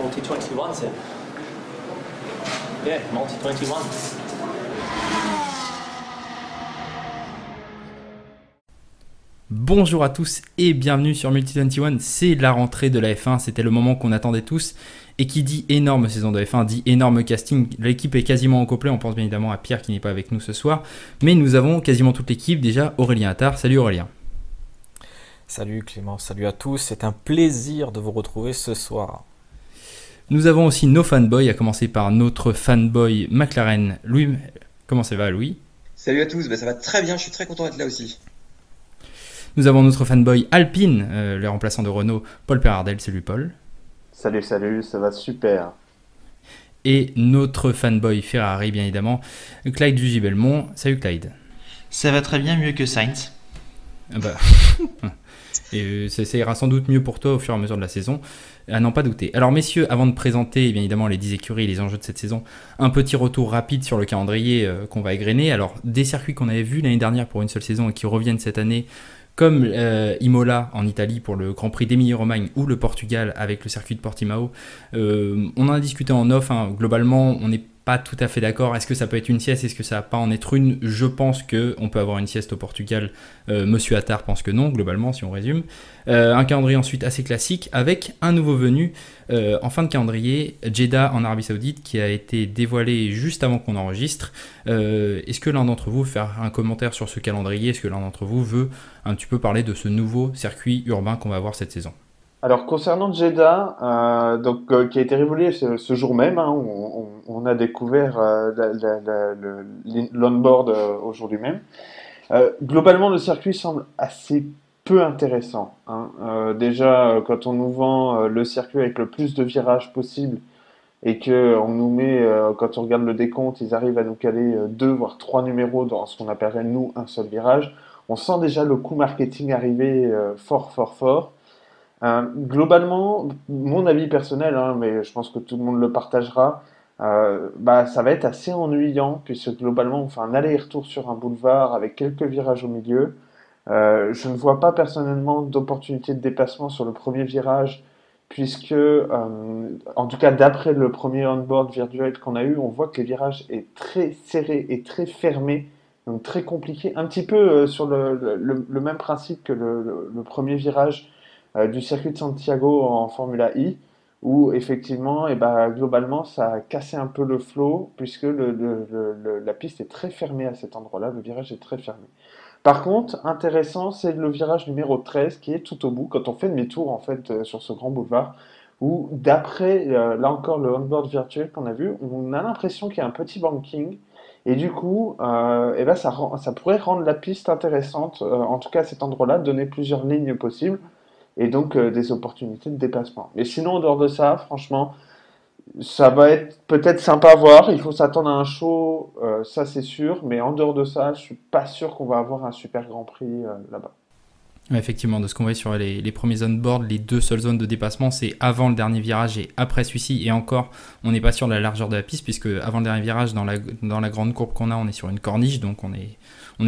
Multi-21, c'est... Yeah, Multi-21. Bonjour à tous et bienvenue sur Multi-21, c'est la rentrée de la F1, c'était le moment qu'on attendait tous. Et qui dit énorme saison de F1, dit énorme casting. L'équipe est quasiment au complet, on pense bien évidemment à Pierre qui n'est pas avec nous ce soir. Mais nous avons quasiment toute l'équipe, déjà Aurélien Attard. Salut Aurélien. Salut Clément, salut à tous, c'est un plaisir de vous retrouver ce soir. Nous avons aussi nos fanboys, à commencer par notre fanboy McLaren, Louis. Comment ça va Louis? Salut à tous, ça va très bien, je suis très content d'être là aussi. Nous avons notre fanboy Alpine, le remplaçant de Renault, Paul Perardel. Salut Paul. Salut, ça va super. Et notre fanboy Ferrari, bien évidemment, Clyde Dugy-Belmont. Salut Clyde. Ça va très bien, mieux que Sainz. Et ça ira sans doute mieux pour toi au fur et à mesure de la saison, à n'en pas douter. Alors messieurs, avant de présenter bien évidemment les 10 écuries et les enjeux de cette saison, un petit retour rapide sur le calendrier qu'on va égrener. Alors des circuits qu'on avait vus l'année dernière pour une seule saison et qui reviennent cette année, comme Imola en Italie pour le Grand Prix d'Émilie-Romagne ou le Portugal avec le circuit de Portimao. On en a discuté en off, hein. Globalement on n'est pas tout à fait d'accord. Est-ce que ça peut être une sieste? Est-ce que ça va pas en être une? Je pense qu'on peut avoir une sieste au Portugal. Monsieur Attard pense que non, globalement, si on résume. Un calendrier ensuite assez classique avec un nouveau venu en fin de calendrier, Jeddah en Arabie Saoudite, qui a été dévoilé juste avant qu'on enregistre. Est-ce que l'un d'entre vous veut faire un commentaire sur ce calendrier? Est-ce que l'un d'entre vous veut un petit peu parler de ce nouveau circuit urbain qu'on va avoir cette saison? Alors concernant Jeddah, qui a été révélé ce jour même, hein, on a découvert l'onboard aujourd'hui même. Globalement, le circuit semble assez peu intéressant, hein. Déjà, quand on nous vend le circuit avec le plus de virages possible et que on nous met, quand on regarde le décompte, ils arrivent à nous caler 2 voire 3 numéros dans ce qu'on appellerait nous un seul virage, on sent déjà le coût marketing arriver fort. Globalement, mon avis personnel, hein, mais je pense que tout le monde le partagera, ça va être assez ennuyant puisque globalement on fait un aller-retour sur un boulevard avec quelques virages au milieu. Je ne vois pas personnellement d'opportunité de dépassement sur le premier virage puisque, en tout cas d'après le premier on-board virtuel qu'on a eu, on voit que le virage est très serré et très fermé, donc très compliqué, un petit peu sur le même principe que le premier virage du circuit de Santiago en Formula I, où effectivement, globalement, ça a cassé un peu le flow, puisque la piste est très fermée à cet endroit-là, le virage est très fermé. Par contre, intéressant, c'est le virage numéro 13, qui est tout au bout, quand on fait demi-tour, en fait, sur ce grand boulevard, où d'après, là encore, le onboard virtuel qu'on a vu, on a l'impression qu'il y a un petit banking, et du coup, ça pourrait rendre la piste intéressante, en tout cas à cet endroit-là, donner plusieurs lignes possibles, et donc des opportunités de dépassement. Mais sinon, en dehors de ça, franchement, ça va être peut-être sympa à voir. Il faut s'attendre à un show, ça c'est sûr. Mais en dehors de ça, je suis pas sûr qu'on va avoir un super Grand Prix là-bas. Effectivement, de ce qu'on voit sur les premiers on-board, les deux seules zones de dépassement, c'est avant le dernier virage et après celui-ci. Et encore, on n'est pas sûr de la largeur de la piste, puisque avant le dernier virage, dans la grande courbe qu'on a, on est sur une corniche, donc on est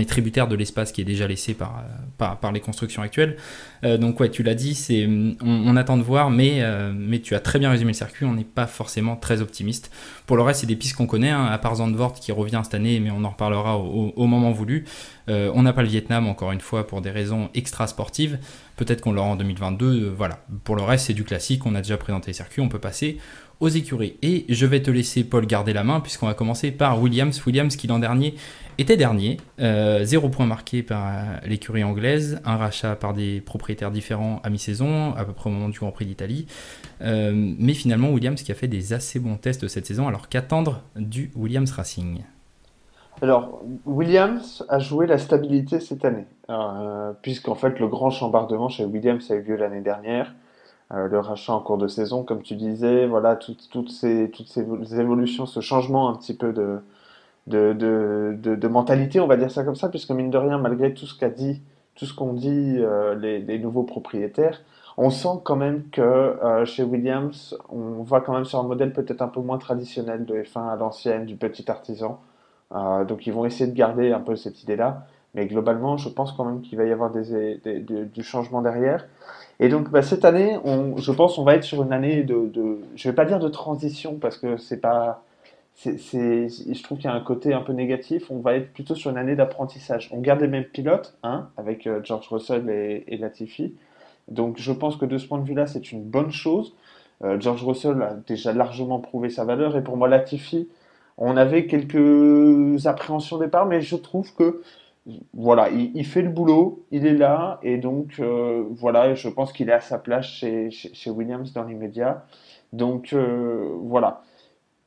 tributaire de l'espace qui est déjà laissé par les constructions actuelles. Donc ouais, tu l'as dit, on attend de voir, mais tu as très bien résumé le circuit, on n'est pas forcément très optimiste. Pour le reste, c'est des pistes qu'on connaît, hein, à part Zandvoort qui revient cette année, mais on en reparlera au moment voulu. On n'a pas le Vietnam, encore une fois, pour des raisons extra-sportives. Peut-être qu'on l'aura en 2022. Voilà. Pour le reste, c'est du classique. On a déjà présenté les circuits. On peut passer aux écuries. Et je vais te laisser, Paul, garder la main, puisqu'on va commencer par Williams. Williams qui, l'an dernier, était dernier. 0 point marqué par l'écurie anglaise. Un rachat par des propriétaires différents à mi-saison, à peu près au moment du Grand Prix d'Italie. Mais finalement, Williams qui a fait des assez bons tests cette saison. Alors qu'attendre du Williams Racing? Alors, Williams a joué la stabilité cette année, puisqu'en fait le grand chambardement chez Williams a eu lieu l'année dernière. Le rachat en cours de saison, comme tu disais, voilà, toutes ces évolutions, ce changement un petit peu de mentalité, on va dire ça comme ça, puisque mine de rien, malgré tout ce qu'ont dit les nouveaux propriétaires, on sent quand même que chez Williams, on va quand même sur un modèle peut-être un peu moins traditionnel de F1 à l'ancienne, du petit artisan. Donc ils vont essayer de garder un peu cette idée-là, mais globalement, je pense quand même qu'il va y avoir du changement derrière. Et donc bah, cette année, je pense on va être sur une année je vais pas dire de transition parce que c'est pas, je trouve qu'il y a un côté un peu négatif. On va être plutôt sur une année d'apprentissage. On garde les mêmes pilotes, hein, avec George Russell et Latifi. Donc je pense que de ce point de vue-là, c'est une bonne chose. George Russell a déjà largement prouvé sa valeur et pour moi Latifi, on avait quelques appréhensions au départ, mais je trouve que voilà, il fait le boulot, il est là et donc voilà, je pense qu'il est à sa place chez Williams dans l'immédiat. Donc voilà.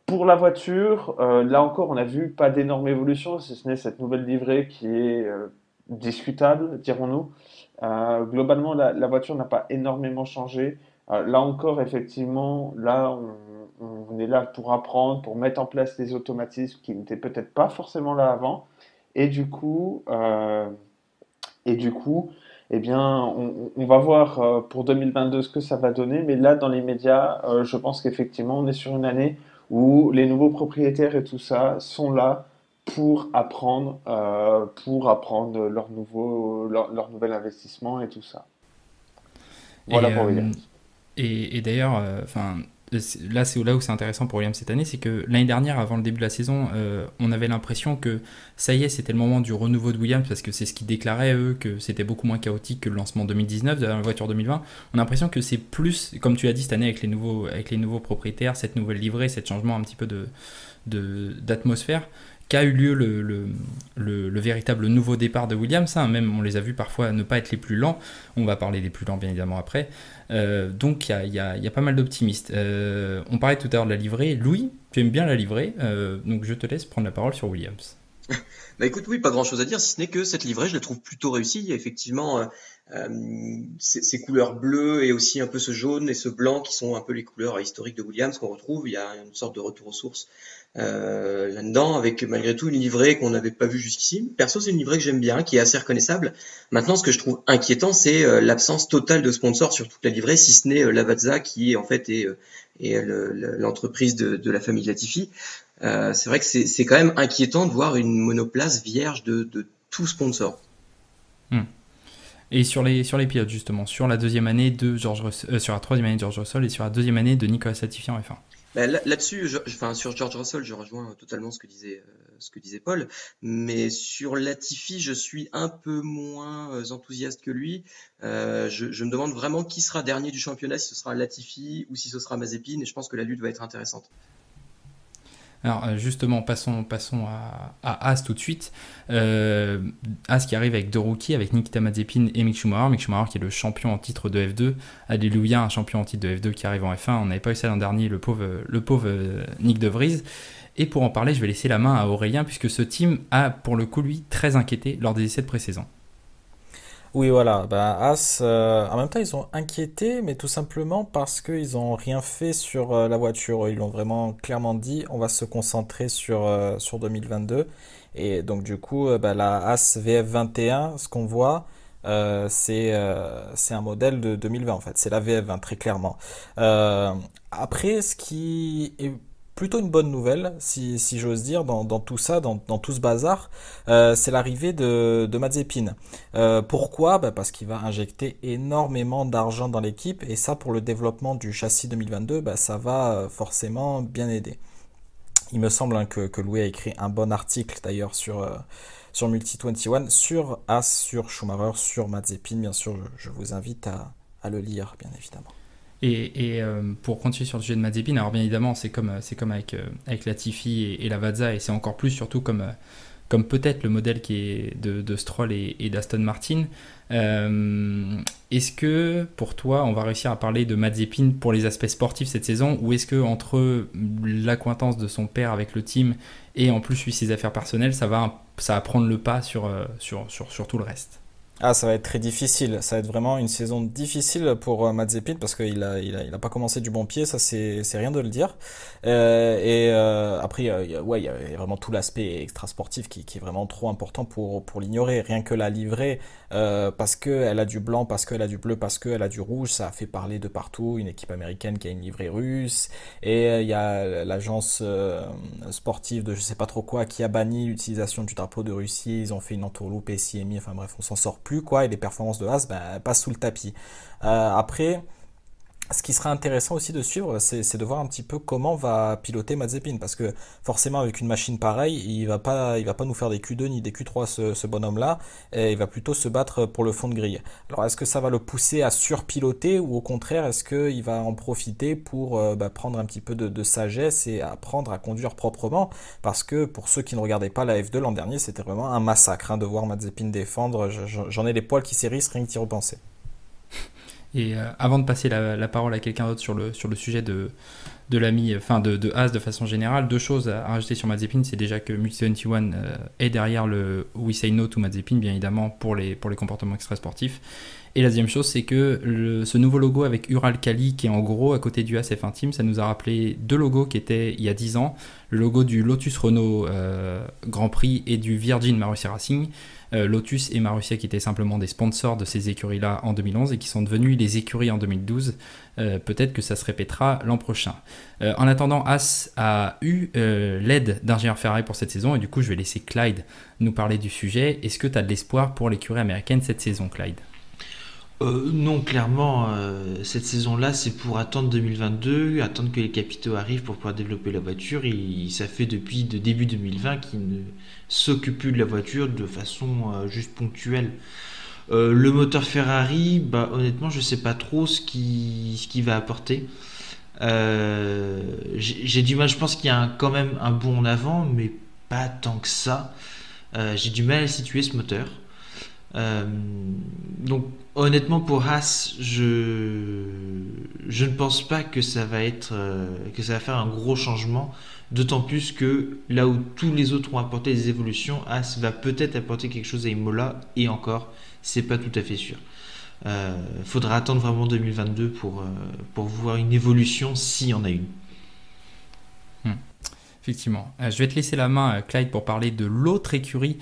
Pour la voiture, là encore, on a vu pas d'énorme évolution, si ce n'est cette nouvelle livrée qui est discutable, dirons-nous. Globalement, la voiture n'a pas énormément changé. Là encore, effectivement, là, on est là pour apprendre, pour mettre en place des automatismes qui n'étaient peut-être pas forcément là avant. Et du coup, eh bien, on va voir pour 2022 ce que ça va donner. Mais là, dans les médias, je pense qu'effectivement, on est sur une année où les nouveaux propriétaires et tout ça sont là pour apprendre leur nouvel investissement et tout ça. Voilà Et, pour euh, Williams. et d'ailleurs, là c'est là où c'est intéressant pour Williams cette année, c'est que l'année dernière, avant le début de la saison, on avait l'impression que ça y est, c'était le moment du renouveau de Williams, parce que c'est ce qu'ils déclaraient eux, que c'était beaucoup moins chaotique que le lancement 2019 de la voiture 2020. On a l'impression que c'est plus, comme tu l'as dit cette année avec les nouveaux propriétaires, cette nouvelle livrée, cet changement un petit peu d'atmosphère, qu'a eu lieu le véritable nouveau départ de Williams, hein. Même on les a vus parfois ne pas être les plus lents, on va parler des plus lents bien évidemment après. Donc il y a pas mal d'optimistes. On parlait tout à l'heure de la livrée. Louis, tu aimes bien la livrée, donc je te laisse prendre la parole sur Williams. Bah écoute, oui, pas grand-chose à dire, si ce n'est que cette livrée, je la trouve plutôt réussie. Il y a effectivement, ces couleurs bleues et aussi un peu ce jaune et ce blanc qui sont un peu les couleurs historiques de Williams qu'on retrouve. Il y a une sorte de retour aux sources là-dedans, avec malgré tout une livrée qu'on n'avait pas vue jusqu'ici. Perso, c'est une livrée que j'aime bien, qui est assez reconnaissable. Maintenant, ce que je trouve inquiétant, c'est l'absence totale de sponsors sur toute la livrée, si ce n'est Lavazza, qui en fait est l'entreprise de la famille Latifi. C'est vrai que c'est quand même inquiétant de voir une monoplace vierge de tout sponsor. Et sur les pilotes justement, sur la deuxième année de George Russell, sur la troisième année de George Russell et sur la deuxième année de Nicolas Latifi en F1. Là-dessus, enfin sur George Russell, je rejoins totalement ce que disait Paul, mais sur Latifi, je suis un peu moins enthousiaste que lui. Je me demande vraiment qui sera dernier du championnat, si ce sera Latifi ou si ce sera Mazepin, et je pense que la lutte va être intéressante. Alors justement, passons à As tout de suite. As qui arrive avec deux rookies, avec Nikita Mazepin et Mick Schumacher. Mick Schumacher qui est le champion en titre de F2. Alléluia, un champion en titre de F2 qui arrive en F1. On n'avait pas eu ça l'an dernier, le pauvre Nick De Vries. Et pour en parler, je vais laisser la main à Aurélien, puisque ce team a pour le coup, lui, très inquiété lors des essais de pré-saison. Oui, voilà. As, en même temps, ils ont inquiété, mais tout simplement parce qu'ils n'ont rien fait sur la voiture. Ils l'ont vraiment clairement dit, on va se concentrer sur 2022. Et donc, du coup, la As VF21, ce qu'on voit, c'est un modèle de 2020, en fait. C'est la VF20, très clairement. Après, ce qui est plutôt une bonne nouvelle, si j'ose dire, dans tout ça, dans tout ce bazar, c'est l'arrivée de Mazepin. Pourquoi? Parce qu'il va injecter énormément d'argent dans l'équipe et ça, pour le développement du châssis 2022, ça va forcément bien aider. Il me semble que Louis a écrit un bon article d'ailleurs sur Multi21, sur As, sur Schumacher, sur Mazepin. Bien sûr, je vous invite à le lire, bien évidemment. Et pour continuer sur le sujet de Mazepin, alors bien évidemment c'est comme avec Latifi et Lavazza, et c'est encore plus surtout comme peut-être le modèle qui est de Stroll et d'Aston Martin. Est-ce que pour toi on va réussir à parler de Mazepin pour les aspects sportifs cette saison, ou est-ce que entre l'accointance de son père avec le team et en plus ses affaires personnelles, ça va prendre le pas sur tout le reste? Ah, ça va être très difficile. Ça va être vraiment une saison difficile pour Mazepin parce qu'il a pas commencé du bon pied, ça c'est rien de le dire. Après, il y a vraiment tout l'aspect extra-sportif qui est vraiment trop important pour l'ignorer. Rien que la livrée, parce qu'elle a du blanc, parce qu'elle a du bleu, parce qu'elle a du rouge, ça a fait parler de partout. Une équipe américaine qui a une livrée russe. Et il y a l'agence sportive de je sais pas trop quoi qui a banni l'utilisation du drapeau de Russie. Ils ont fait une entourloupe SIMI, enfin bref, on s'en sort plus, quoi, et les performances de Haas passent sous le tapis. Après, ce qui serait intéressant aussi de suivre, c'est de voir un petit peu comment va piloter Mazepin, parce que forcément avec une machine pareille, il va pas nous faire des Q2 ni des Q3 ce bonhomme-là, et il va plutôt se battre pour le fond de grille. Alors est-ce que ça va le pousser à surpiloter, ou au contraire est-ce qu'il va en profiter pour prendre un petit peu de sagesse et apprendre à conduire proprement, parce que pour ceux qui ne regardaient pas la F2 l'an dernier, c'était vraiment un massacre de voir Mazepin défendre. J'en ai les poils qui s'hérissent rien que d'y repenser. Et avant de passer la parole à quelqu'un d'autre sur le sujet de l'ami, enfin de Haas de façon générale, deux choses à rajouter sur Mazepin. C'est déjà que Multi21 est derrière le We Say No to Mazepin, bien évidemment, pour les comportements extra-sportifs. Et la deuxième chose, c'est que ce nouveau logo avec Uralkali, qui est en gros à côté du Haas F1 Team, ça nous a rappelé deux logos qui étaient il y a 10 ans. Le logo du Lotus Renault Grand Prix et du Virgin Marussia Racing. Lotus et Marussia qui étaient simplement des sponsors de ces écuries-là en 2011 et qui sont devenus les écuries en 2012. Peut-être que ça se répétera l'an prochain. En attendant, Haas a eu l'aide d'ingénieur Ferrari pour cette saison et du coup je vais laisser Clyde nous parler du sujet. Est-ce que tu as de l'espoir pour l'écurie américaine cette saison, Clyde ? Non, clairement, cette saison-là, c'est pour attendre 2022, attendre que les capitaux arrivent pour pouvoir développer la voiture. Ça fait depuis début 2020 qu'ils ne s'occupent plus de la voiture de façon juste ponctuelle. Le moteur Ferrari, honnêtement, je ne sais pas trop ce qu'il va apporter. J'ai du mal, je pense qu'il y a quand même un bond en avant, mais pas tant que ça. J'ai du mal à situer ce moteur. Donc honnêtement pour Haas je ne pense pas que ça va faire un gros changement, d'autant plus que là où tous les autres ont apporté des évolutions, Haas va peut-être apporter quelque chose à Imola, et encore c'est pas tout à fait sûr. Faudra attendre vraiment 2022 pour voir une évolution, s'il y en a une. Effectivement. Je vais te laisser la main, Clyde, pour parler de l'autre écurie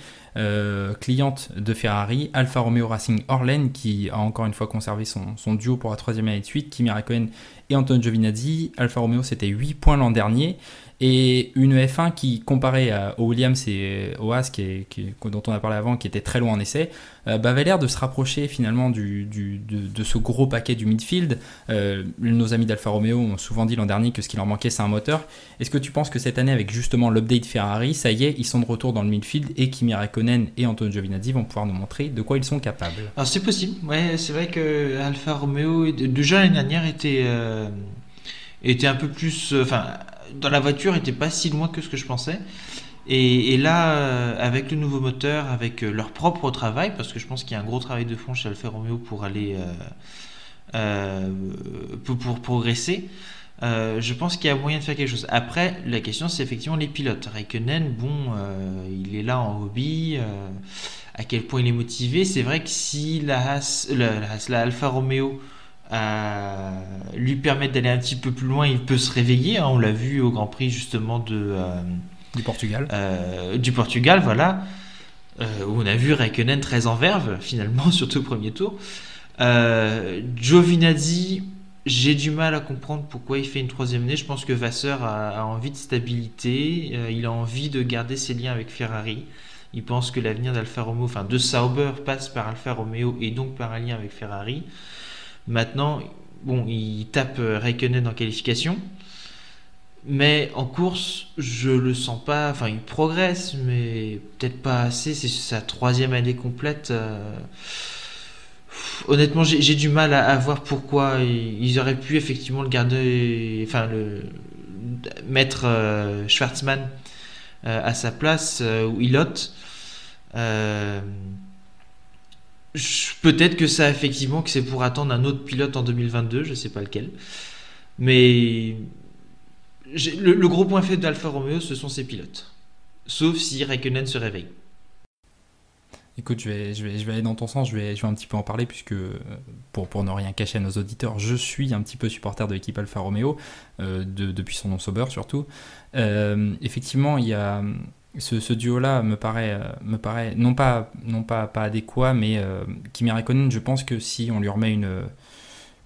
cliente de Ferrari, Alfa Romeo Racing Orlen, qui a encore une fois conservé son duo pour la troisième année de suite, Kimi Räikkönen et Antonio Giovinazzi. Alfa Romeo, c'était 8 points l'an dernier. Et une F1 qui, comparée au Williams et au Haas, dont on a parlé avant, qui était très loin en essai, avait l'air de se rapprocher finalement de ce gros paquet du midfield. Nos amis d'Alfa Romeo ont souvent dit l'an dernier que ce qui leur manquait, c'est un moteur. Est-ce que tu penses que cette année, avec justement l'update Ferrari, ça y est, ils sont de retour dans le midfield et Kimi Räikkönen et Antonio Giovinazzi vont pouvoir nous montrer de quoi ils sont capables? Alors c'est possible, ouais, c'est vrai que Alfa Romeo, déjà l'année dernière, était un peu plus... dans la voiture, était pas si loin que ce que je pensais. Et là, avec le nouveau moteur, avec leur propre travail, parce que je pense qu'il y a un gros travail de fond chez Alfa Romeo pour aller pour progresser, je pense qu'il y a moyen de faire quelque chose. Après, la question, c'est effectivement les pilotes. Räikkönen, il est là en hobby. À quel point il est motivé? C'est vrai que si la Alfa Romeo lui permettre d'aller un petit peu plus loin, il peut se réveiller, on l'a vu au Grand Prix justement du Portugal, voilà, où on a vu Räikkönen très en verve finalement, surtout au premier tour. Giovinazzi, j'ai du mal à comprendre pourquoi il fait une troisième année. Je pense que Vasseur a envie de stabilité, il a envie de garder ses liens avec Ferrari. Il pense que l'avenir d'Alfa Romeo, de Sauber, passe par Alfa Romeo et donc par un lien avec Ferrari. Maintenant, il tape Räikkönen en qualification, mais en course, je le sens pas. Il progresse, mais peut-être pas assez. C'est sa troisième année complète. Honnêtement, j'ai du mal à voir pourquoi ils auraient pu effectivement le garder, mettre Schwartzmann à sa place ou Ilott. Peut-être que ça, effectivement, que c'est pour attendre un autre pilote en 2022, je sais pas lequel. Mais le gros point faible d'Alfa Romeo, ce sont ses pilotes. Sauf si Räikkönen se réveille. Écoute, je vais aller dans ton sens, je vais un petit peu en parler, puisque pour ne rien cacher à nos auditeurs, je suis un petit peu supporter de l'équipe Alfa Romeo, depuis son nom Sauber surtout. Effectivement, il y a... Ce duo-là me paraît non pas adéquat, mais Kimi Räikkönen, je pense que si on lui remet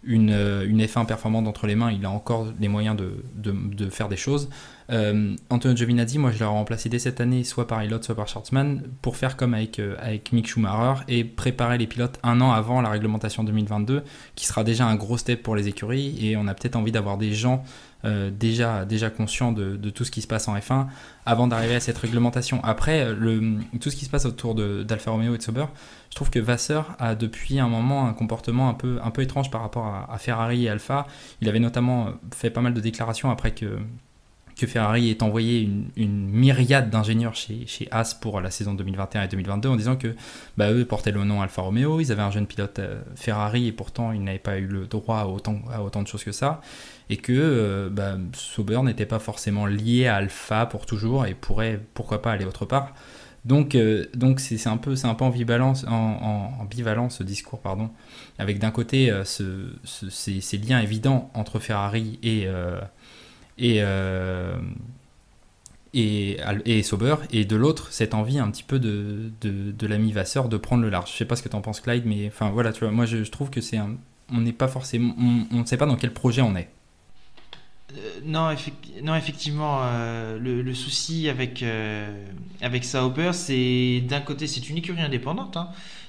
une F1 performante entre les mains, il a encore les moyens de faire des choses. Antonio Giovinazzi, moi je l'ai remplacé dès cette année, soit par Elliott, soit par Schwartzman, pour faire comme avec Mick Schumacher et préparer les pilotes un an avant la réglementation 2022, qui sera déjà un gros step pour les écuries, et on a peut-être envie d'avoir des gens déjà conscients de tout ce qui se passe en F1 avant d'arriver à cette réglementation. Après, tout ce qui se passe autour d'Alfa Romeo et de Sauber, je trouve que Vasseur a depuis un moment un comportement un peu étrange par rapport à Ferrari et Alfa. Il avait notamment fait pas mal de déclarations après que Ferrari ait envoyé une myriade d'ingénieurs chez Haas pour la saison 2021 et 2022 en disant que eux portaient le nom Alfa Romeo, ils avaient un jeune pilote Ferrari et pourtant ils n'avaient pas eu le droit à autant de choses que ça, et que Sauber n'était pas forcément lié à Alfa pour toujours et pourrait pourquoi pas aller autre part. Donc c'est un peu ambivalent ce discours, avec d'un côté ces liens évidents entre Ferrari et Sauber, et de l'autre cette envie un petit peu de l'ami Vasseur de prendre le large. Je sais pas ce que t'en penses, Clyde, mais enfin voilà, tu vois, moi je trouve que on n'est pas forcément, on ne sait pas dans quel projet on est. Non, effectivement, le souci avec Sauber, c'est d'un côté, c'est une écurie indépendante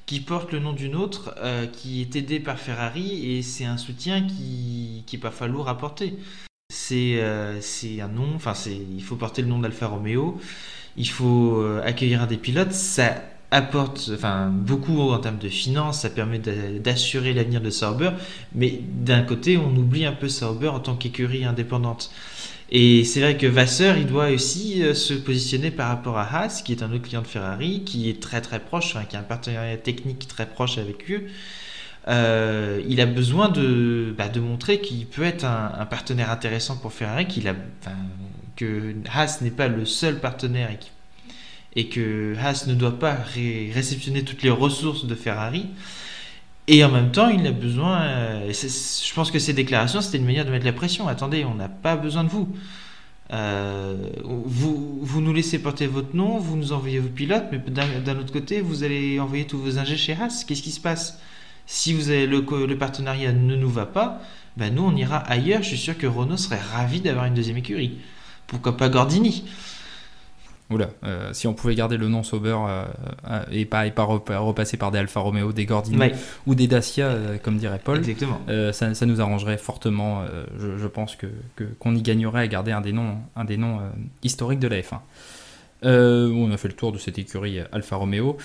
qui porte le nom d'une autre, qui est aidée par Ferrari, et c'est un soutien qui est parfois lourd à porter. C'est un nom, il faut porter le nom d'Alfa Romeo, il faut accueillir un des pilotes, ça apporte beaucoup en termes de finances, ça permet d'assurer l'avenir de Sauber, mais d'un côté on oublie un peu Sauber en tant qu'écurie indépendante. Et c'est vrai que Vasseur, il doit aussi se positionner par rapport à Haas, qui est un autre client de Ferrari, qui est très très proche, qui a un partenariat technique très proche avec eux. Il a besoin de montrer qu'il peut être un partenaire intéressant pour Ferrari, que Haas n'est pas le seul partenaire et que Haas ne doit pas réceptionner toutes les ressources de Ferrari. Et en même temps, il a besoin, je pense que ces déclarations, c'était une manière de mettre la pression. Attendez, on n'a pas besoin de vous. Vous nous laissez porter votre nom, vous nous envoyez vos pilotes, mais d'un autre côté, vous allez envoyer tous vos ingés chez Haas. Qu'est-ce qui se passe ? Si vous avez le partenariat ne nous va pas, nous on ira ailleurs. Je suis sûr que Renault serait ravi d'avoir une deuxième écurie. Pourquoi pas Gordini ? Oula, si on pouvait garder le nom Sauber et pas repasser par des Alfa Romeo, des Gordini ou des Dacia, comme dirait Paul. Exactement. Ça nous arrangerait fortement. Je pense qu'on y gagnerait à garder un des noms historiques de la F1. On a fait le tour de cette écurie Alfa Romeo.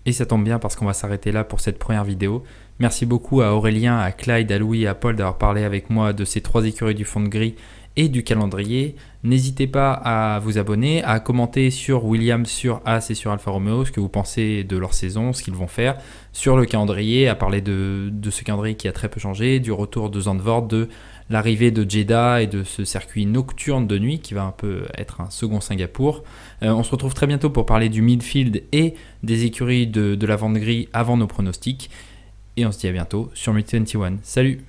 Et ça tombe bien parce qu'on va s'arrêter là pour cette première vidéo. Merci beaucoup à Aurélien, à Clyde, à Louis et à Paul d'avoir parlé avec moi de ces 3 écuries du fond de grille et du calendrier. N'hésitez pas à vous abonner, à commenter sur Williams, sur Haas et sur Alfa Romeo ce que vous pensez de leur saison, ce qu'ils vont faire, sur le calendrier, à parler de ce calendrier qui a très peu changé, du retour de Zandvoort, de l'arrivée de Jeddah et de ce circuit nocturne de nuit qui va un peu être un second Singapour. On se retrouve très bientôt pour parler du midfield et des écuries de la vente grille avant nos pronostics. Et on se dit à bientôt sur Multi 21. Salut!